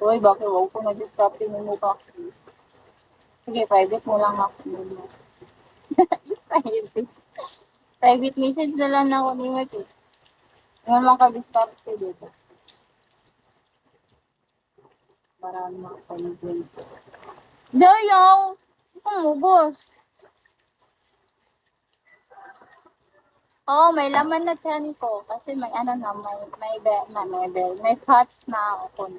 Uy, bakit wag ko nag-discopy mo mukha? Sige, private mo lang ako. Private. Private message na lang ako ni Mark. Ngayon lang ka-discopy dito. Para makakonvince. Dayaw! Ito boss. Oo, may laman na tiyan ko. Kasi may ano na, may fats na ako.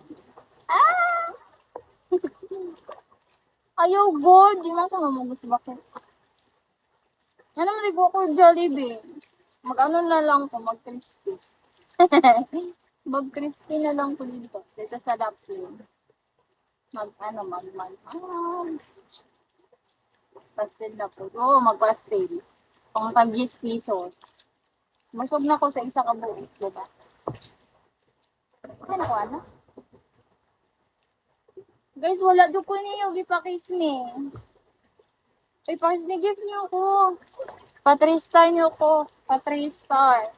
Ah! Ayaw, God. Di man ko mamugus. Bakit? Ano maligo ko Jollibee? Mag-ano na lang ko, mag-crispy. Mag-crispy na lang ko dito. Dito sa Laplin. Pastel na po. Oo, mag-pastel. Pang tag 10 pesos. Masog na ko sa isa ka buo. Diba? Ano ko, ano? Guys, wala doon ko niyo. Gipakis me. Ay, pakis me, gift niyo ko. Pa 3 star niyo ko. Pa 3 star.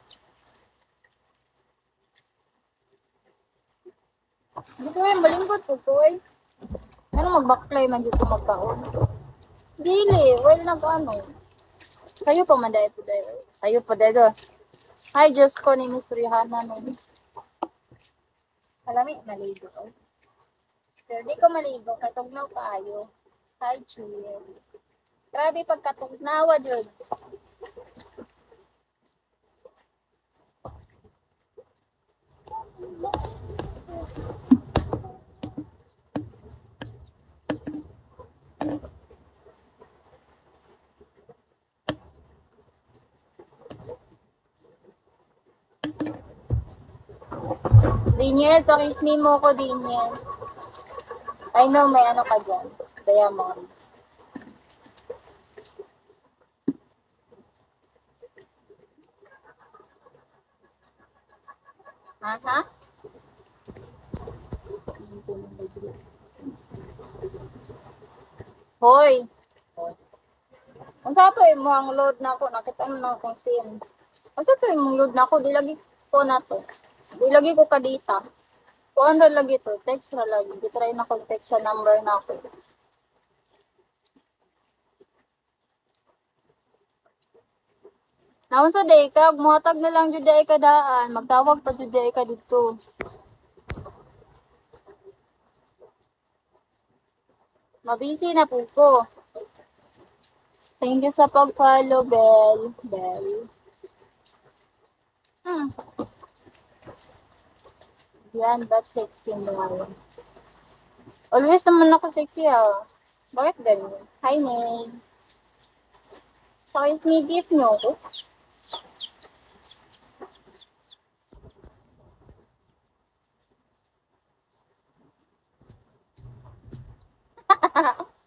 Dito yung malingkot po ko eh. Ano mag-backfly man dito magkaon? Dili, well na ko ano. Sayo pa manday po dayo. Sayo pa dayo. Ay, Diyos ko ni Miss Rihanna nun. Alami, maligo ko. Pero di ko maligo, katugnaw kaayo. Hi, Julian. Grabe pagkatugnawa, Jud. Daniel, pakis me mo ko, Daniel. I know may ano ka dyan. Diamond. Ha? Hoy! Ang sa to mo ang load na ako, nakita mo na akong sin. Ang sa to yung load na ako, di lagi ko na to. Di lagi ko kadita. Kuan ra lagi to, text ra lagi. Di try na kong text sa number na ako. Naon sa day ka, muhatag na lang jud ay kadaan, magtawag pa jud ay ka dito. Mabisi na po ko. Thank you sa pag-follow, Bell. Bell. Yan, ba't sexy mo? Always naman ako sexy ah. Bakit ganyan? Hi, May. Pakis may gift nyo ko.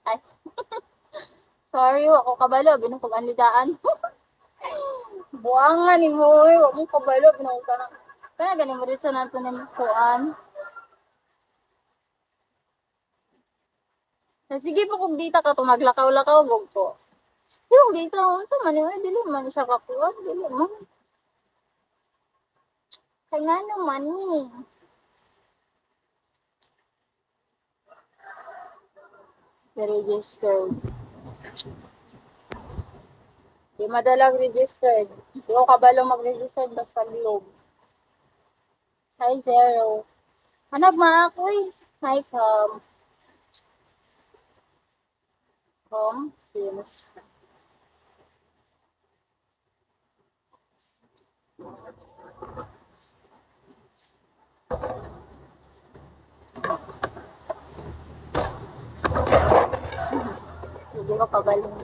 Ay. Sorry, ako kabalo. Binukog ang lidaan. Buangan ni mo. Huwag mong kabalo. Binukog ka na. Kaya ganin mo rin sa nato ng kuan. Sige po kung dita ka tumaglakaw-lakaw gog po. Sige kung dita unsa man yun, dili man siya kakuha, dili man. Kaya naman ni. Registered. Di madalang registered. Di ko kabalo mag-registered basta globe. Hi, Zero. Hanap ma ako eh. Hi, Tom. Tom, yes. Hindi ko kabalo.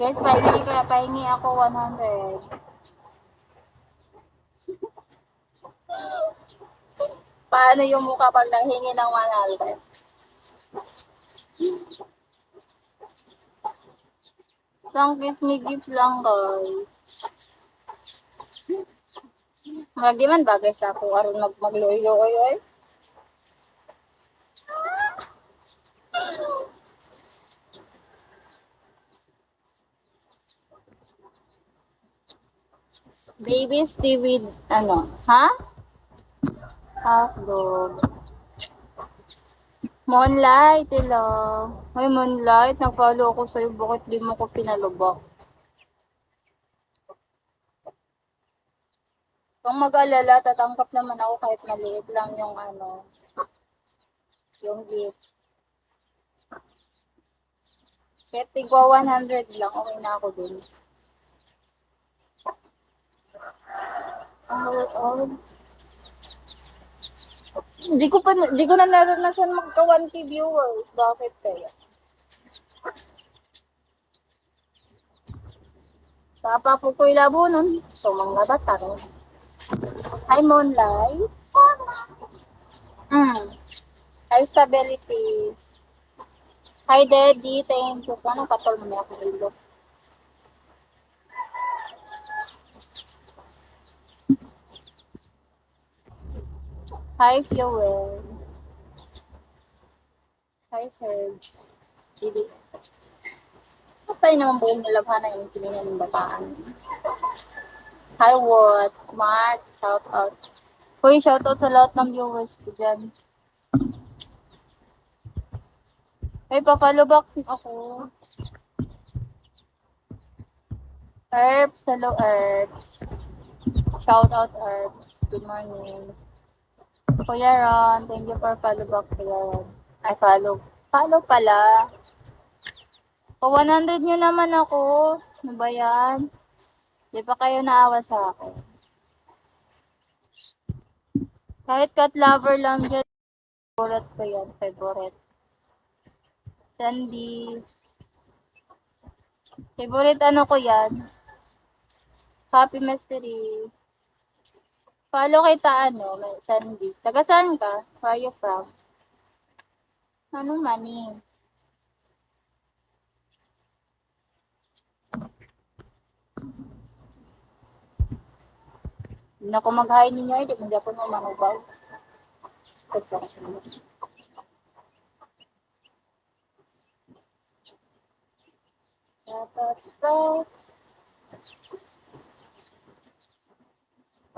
Guys, pahingi ako 100. Paano yung mukha pag nanghingi ng 100? Lang gift me gift lang, guys. Maragi man bagay sa ako aron magloyo oy. Baby Steve with, ano, ha? Hotdog. Moonlight, hello. Ay, Moonlight, nag-follow ako sa'yo. Bakit di mo ko pinalubak? Kung mag-alala, tatangkap naman ako kahit maliit lang yung ano, yung gift. Kahit tigwa 100 lang, okay na ako dun. Oh, di ko na naranasan magka 1K viewers. Bakit kaya? Papa po ko'y labo nun. So, mga batang. Hi, Moonlight. Mm. Hi, Stability. Hi, Daddy. Thank you. Paano katol mo niya ako ilo? Hi, Fuel. Hi, Serge. Didi. Kapay naman buong nalabhana yung siningan ng bataan. Hi, what? Mark. Shout out. Hoy, shout out sa lahat ng viewers ko dyan. Ay, papalo back ako. Herbs, hello Herbs. Shout out Herbs. Good morning. Kuya Ron, thank you for follow back, Kuya Ron. Ay, follow. Follow pala. O, 100 nyo naman ako. Ano ba yan? Di pa kayo naawa sa akin. Kahit cat lover lang dyan, favorite ko yan. Favorite. Sandy. Favorite ano ko yan. Happy Mystery. Follow kita ano, Sandy. Taga saan ka? Where are you from? Ano mani? Hindi na ako mag-hi ninyo eh. Hindi ako na manubag.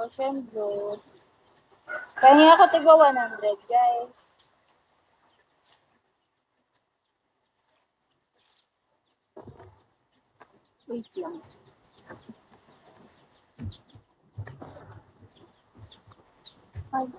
Ocean Blue. Kaya ako tigwa 100, guys. Wait lang. Ay,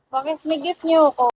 bakit may gift niyo ako?